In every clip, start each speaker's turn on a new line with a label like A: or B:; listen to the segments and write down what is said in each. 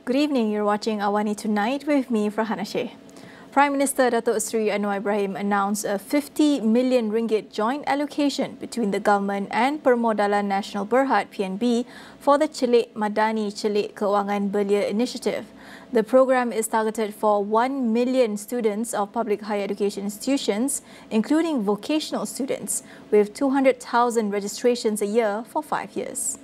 A: Good evening, you're watching AWANI Tonight with me, Farhana Sheikh. Prime Minister Datuk Seri Anwar Ibrahim announced a 50 million ringgit joint allocation between the government and Permodalan Nasional Berhad PNB for the Celik Madani Celik Kewangan Belia initiative. The program is targeted for 1 million students of public higher education institutions, including vocational students, with 200,000 registrations a year for 5 years.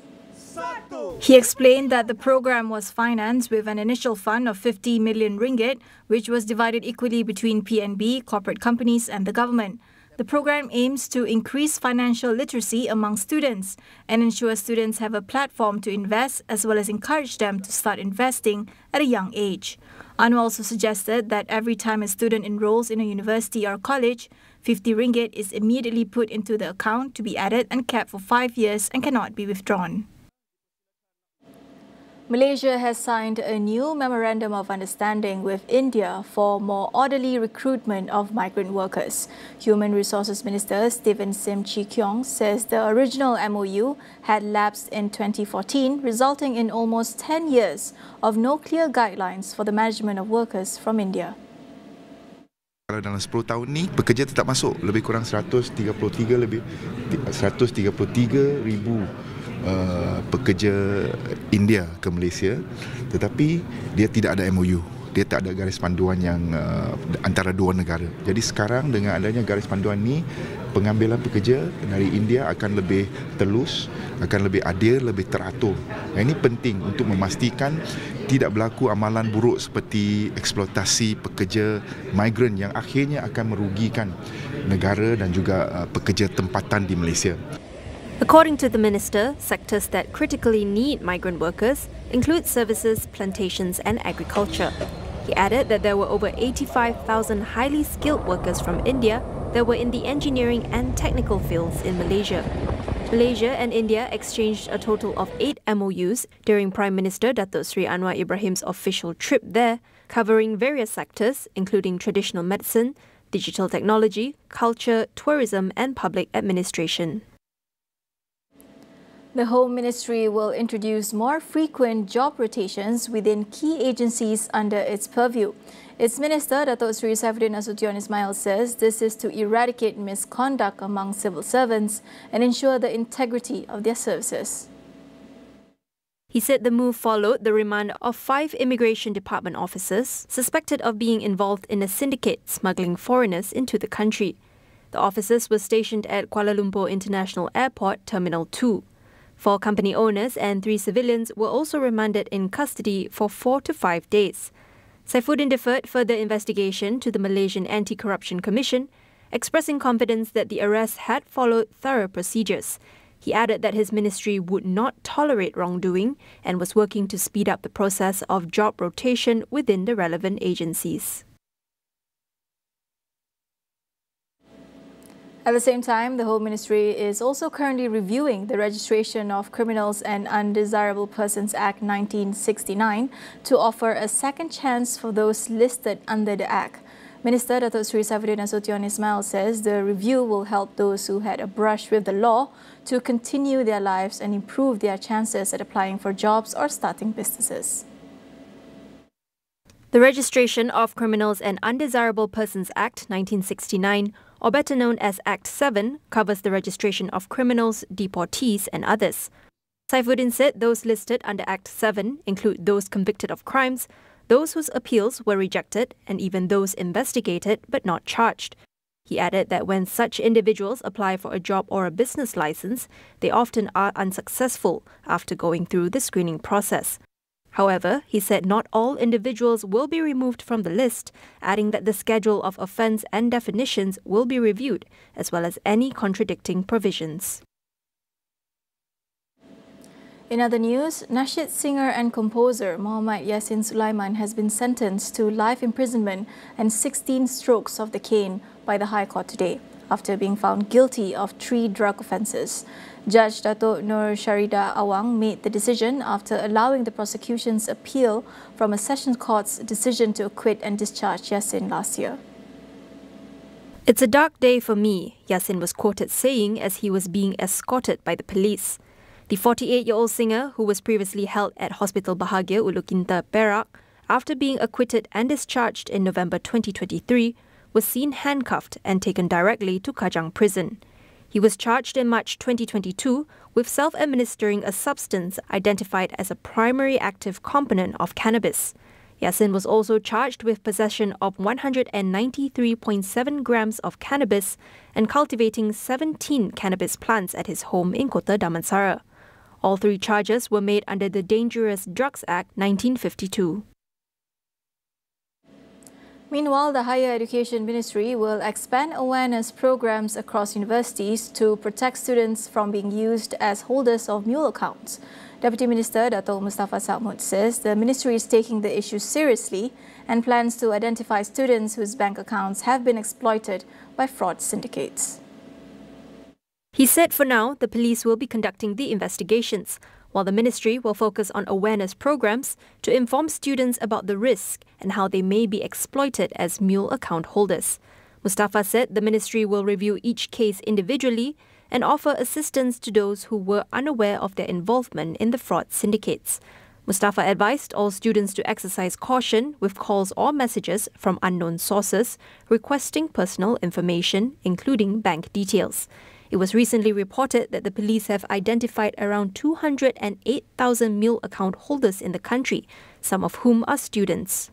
A: He explained that the program was financed with an initial fund of 50 million ringgit, which was divided equally between PNB, corporate companies and the government. The program aims to increase financial literacy among students and ensure students have a platform to invest, as well as encourage them to start investing at a young age. Anwar also suggested that every time a student enrolls in a university or college, 50 ringgit is immediately put into the account to be added and kept for 5 years and cannot be withdrawn. Malaysia has signed a new Memorandum of Understanding with India for more orderly recruitment of migrant workers. Human Resources Minister Stephen Sim Chi Keong says the original MOU had lapsed in 2014, resulting in almost 10 years of no clear guidelines for the management of workers from India.
B: Kalau dalam 10 tahun ni, pekerja tetap masuk lebih kurang 133 ribu pekerja India ke Malaysia, tetapi dia tidak ada MOU, dia tak ada garis panduan yang antara dua negara. Jadi sekarang dengan adanya garis panduan ni, pengambilan pekerja dari India akan lebih telus, akan lebih adil, lebih teratur. Ini penting untuk memastikan tidak berlaku amalan buruk seperti eksploitasi pekerja migran yang akhirnya akan merugikan negara dan juga pekerja tempatan di Malaysia.
C: According to the minister, sectors that critically need migrant workers include services, plantations and agriculture. He added that there were over 85,000 highly skilled workers from India that were in the engineering and technical fields in Malaysia. Malaysia and India exchanged a total of 8 MOUs during Prime Minister Datuk Seri Anwar Ibrahim's official trip there, covering various sectors including traditional medicine, digital technology, culture, tourism and public administration. The Home Ministry will introduce more frequent job rotations within key agencies under its purview. Its Minister, Datuk Seri Saifuddin Nasution Ismail, says this is to eradicate misconduct among civil servants and ensure the integrity of their services. He said the move followed the remand of 5 Immigration Department officers suspected of being involved in a syndicate smuggling foreigners into the country. The officers were stationed at Kuala Lumpur International Airport, Terminal 2. 4 company owners and 3 civilians were also remanded in custody for 4 to 5 days. Saifuddin deferred further investigation to the Malaysian Anti-Corruption Commission, expressing confidence that the arrests had followed thorough procedures. He added that his ministry would not tolerate wrongdoing and was working to speed up the process of job rotation within the relevant agencies.
A: At the same time, the Home Ministry is also currently reviewing the Registration of Criminals and Undesirable Persons Act 1969 to offer a second chance for those listed under the Act. Minister Datuk Seri Saifuddin Nasution Ismail says the review will help those who had a brush with the law to continue their lives and improve their chances at applying for jobs or starting businesses.
C: The Registration of Criminals and Undesirable Persons Act 1969, or better known as Act 7, covers the registration of criminals, deportees and others. Saifuddin said those listed under Act 7 include those convicted of crimes, those whose appeals were rejected, and even those investigated but not charged. He added that when such individuals apply for a job or a business license, they often are unsuccessful after going through the screening process. However, he said not all individuals will be removed from the list, adding that the schedule of offence and definitions will be reviewed, as well as any contradicting provisions.
A: In other news, Nashid singer and composer Muhammad Yassin Sulaiman has been sentenced to life imprisonment and 16 strokes of the cane by the High Court today, after being found guilty of 3 drug offences. Judge Dato' Nur Sharida Awang made the decision after allowing the prosecution's appeal from a Sessions Court's decision to acquit and discharge Yassin last year.
C: "It's a dark day for me," Yassin was quoted saying as he was being escorted by the police.
D: The 48-year-old singer, who was previously held at Hospital Bahagia Ulu Kinta, Perak, after being acquitted and discharged in November 2023, was seen handcuffed and taken directly to Kajang prison. He was charged in March 2022 with self-administering a substance identified as a primary active component of cannabis. Yasin was also charged with possession of 193.7 grams of cannabis and cultivating 17 cannabis plants at his home in Kota Damansara. All three charges were made under the Dangerous Drugs Act 1952.
A: Meanwhile, the Higher Education Ministry will expand awareness programs across universities to protect students from being used as holders of mule accounts. Deputy Minister Dato' Mustafa Samud says the ministry is taking the issue seriously and plans to identify students whose bank accounts have been exploited by fraud syndicates.
D: He said for now, the police will be conducting the investigations, while the ministry will focus on awareness programs to inform students about the risk and how they may be exploited as mule account holders. Mustafa said the ministry will review each case individually and offer assistance to those who were unaware of their involvement in the fraud syndicates. Mustafa advised all students to exercise caution with calls or messages from unknown sources requesting personal information, including bank details. It was recently reported that the police have identified around 208,000 mule account holders in the country, some of whom are students.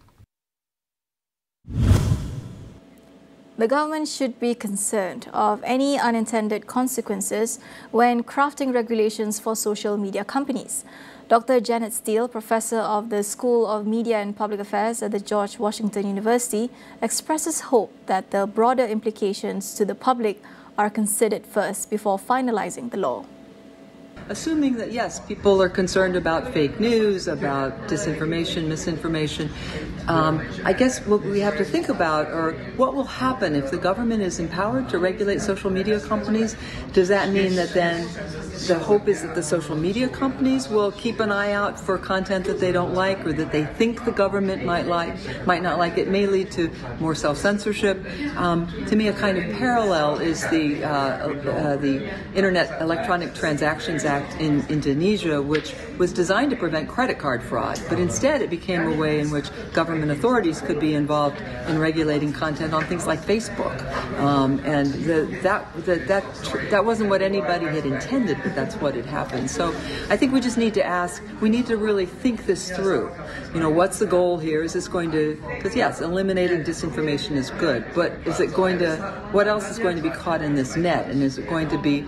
A: The government should be concerned of any unintended consequences when crafting regulations for social media companies. Dr. Janet Steele, professor of the School of Media and Public Affairs at the George Washington University, expresses hope that the broader implications to the public are considered first before finalizing the law.
E: Assuming that, yes, people are concerned about fake news, about disinformation, misinformation, I guess what we have to think about are what will happen if the government is empowered to regulate social media companies. Does that mean that then the hope is that the social media companies will keep an eye out for content that they don't like or that they think the government might not like? It may lead to more self-censorship. To me, a kind of parallel is the Internet Electronic Transactions Act in Indonesia, which was designed to prevent credit card fraud, but instead it became a way in which government authorities could be involved in regulating content on things like Facebook. And that wasn't what anybody had intended, but that's what had happened. So I think we just need to ask, we need to really think this through. You know, what's the goal here? Is this going to, because yes, eliminating disinformation is good, but is it going to, what else is going to be caught in this net? And is it going to be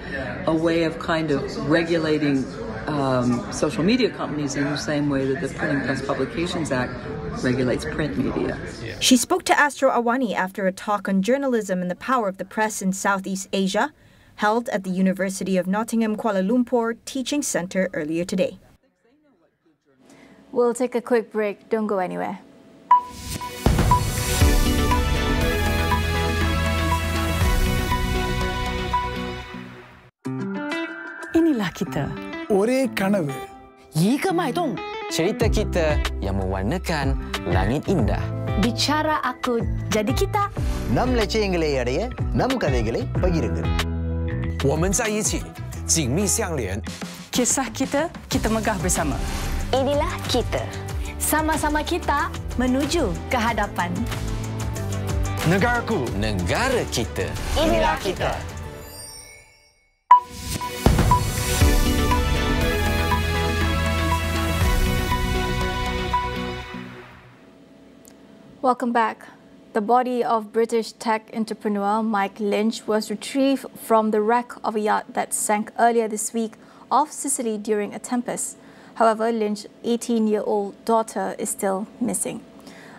E: a way of kind of regulating social media companies in the same way that the Printing Press Publications Act regulates print media?
F: She spoke to Astro AWANI after a talk on journalism and the power of the press in Southeast Asia, held at the University of Nottingham Kuala Lumpur Teaching Centre earlier today.
A: We'll take a quick break. Don't go anywhere.
G: Inilah kita.
H: Ore kanavu.
G: Ika maitong.
I: Cerita kita yang mewarnakan langit indah.
G: Bicara aku jadi kita.
J: நம் லட்சியங்களை அடைய நம் கதைகளை பகிருங்கள்.
K: 我们在一起，紧密相连。
G: Kisah kita, kita megah bersama.
L: Inilah kita.
G: Sama-sama kita menuju ke hadapan.
K: Negaraku,
I: Negara kita.
L: Inilah kita.
A: Welcome back. The body of British tech entrepreneur Mike Lynch was retrieved from the wreck of a yacht that sank earlier this week off Sicily during a tempest. However, Lynch's 18-year-old daughter is still missing.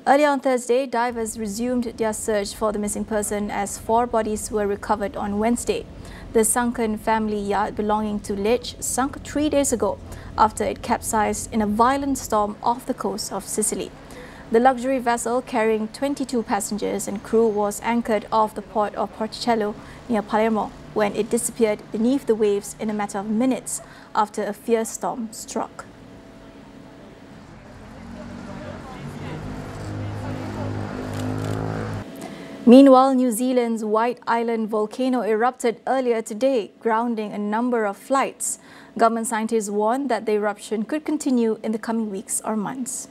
A: Earlier on Thursday, divers resumed their search for the missing person as 4 bodies were recovered on Wednesday. The sunken family yacht belonging to Lynch sunk 3 days ago after it capsized in a violent storm off the coast of Sicily. The luxury vessel carrying 22 passengers and crew was anchored off the port of Porticello near Palermo when it disappeared beneath the waves in a matter of minutes after a fierce storm struck. Meanwhile, New Zealand's White Island volcano erupted earlier today, grounding a number of flights. Government scientists warned that the eruption could continue in the coming weeks or months.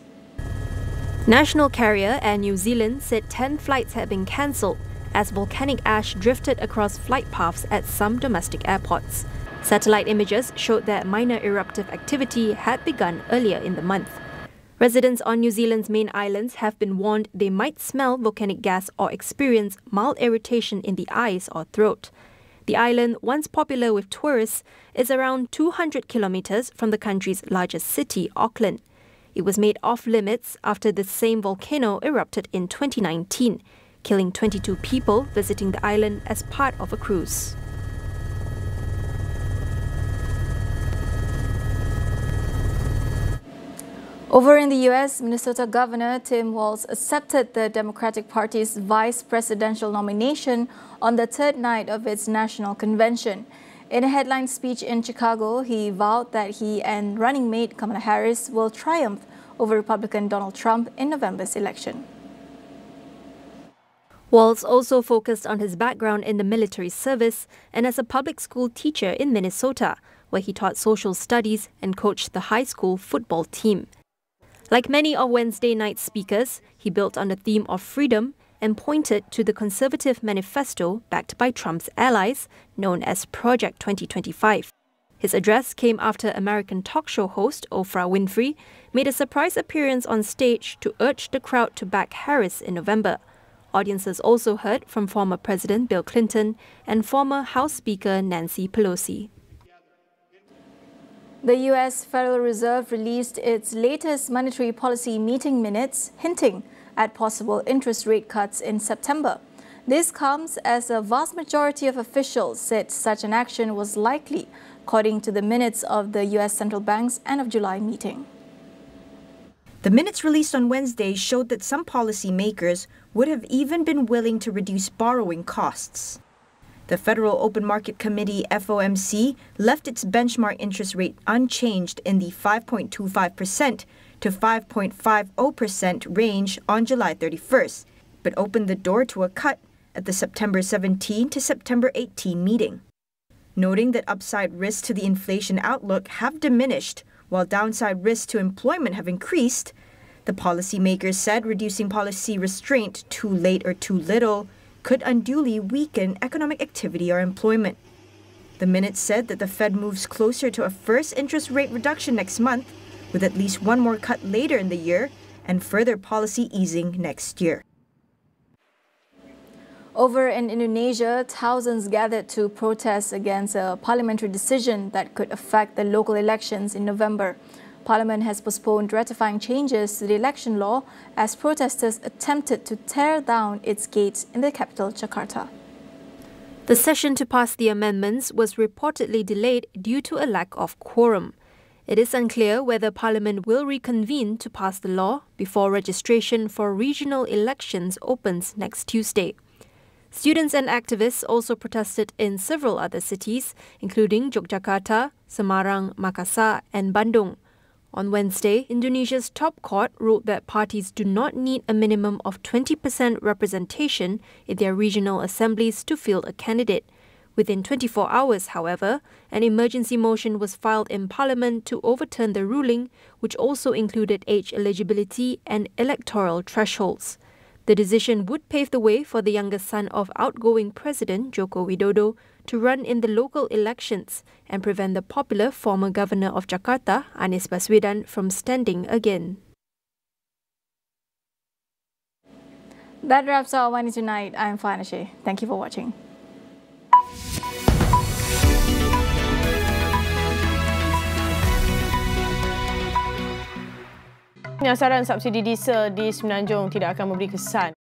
D: National carrier Air New Zealand said 10 flights had been cancelled as volcanic ash drifted across flight paths at some domestic airports. Satellite images showed that minor eruptive activity had begun earlier in the month. Residents on New Zealand's main islands have been warned they might smell volcanic gas or experience mild irritation in the eyes or throat. The island, once popular with tourists, is around 200 kilometres from the country's largest city, Auckland. It was made off-limits after the same volcano erupted in 2019, killing 22 people visiting the island as part of a cruise.
A: Over in the US, Minnesota Governor Tim Walz accepted the Democratic Party's vice presidential nomination on the third night of its national convention. In a headline speech in Chicago, he vowed that he and running mate Kamala Harris will triumph over Republican Donald Trump in November's election.
D: Walz also focused on his background in the military service and as a public school teacher in Minnesota, where he taught social studies and coached the high school football team. Like many of Wednesday night's speakers, he built on the theme of freedom and pointed to the conservative manifesto backed by Trump's allies, known as Project 2025. His address came after American talk show host Oprah Winfrey made a surprise appearance on stage to urge the crowd to back Harris in November. Audiences also heard from former President Bill Clinton and former House Speaker Nancy Pelosi.
A: The US Federal Reserve released its latest monetary policy meeting minutes, hinting at possible interest rate cuts in September. This comes as a vast majority of officials said such an action was likely, according to the minutes of the US Central Bank's end of July meeting.
F: The minutes released on Wednesday showed that some policymakers would have even been willing to reduce borrowing costs. The Federal Open Market Committee, FOMC, left its benchmark interest rate unchanged in the 5.25% to 5.50% range on July 31st, but opened the door to a cut at the September 17 to September 18 meeting. Noting that upside risks to the inflation outlook have diminished while downside risks to employment have increased, the policymakers said reducing policy restraint too late or too little could unduly weaken economic activity or employment. The minutes said that the Fed moves closer to a first interest rate reduction next month, with at least one more cut later in the year and further policy easing next year.
A: Over in Indonesia, thousands gathered to protest against a parliamentary decision that could affect the local elections in November. Parliament has postponed ratifying changes to the election law as protesters attempted to tear down its gates in the capital, Jakarta.
D: The session to pass the amendments was reportedly delayed due to a lack of quorum. It is unclear whether Parliament will reconvene to pass the law before registration for regional elections opens next Tuesday. Students and activists also protested in several other cities, including Yogyakarta, Semarang, Makassar and Bandung. On Wednesday, Indonesia's top court ruled that parties do not need a minimum of 20% representation in their regional assemblies to field a candidate. Within 24 hours, however, an emergency motion was filed in Parliament to overturn the ruling, which also included age eligibility and electoral thresholds. The decision would pave the way for the youngest son of outgoing President Joko Widodo to run in the local elections and prevent the popular former governor of Jakarta, Anies Baswedan, from standing again.
A: That wraps our AWANI Tonight. I'm Farhana Sheikh. Thank you for watching.
C: Penyasaran subsidi diesel di Semenanjung tidak akan memberi kesan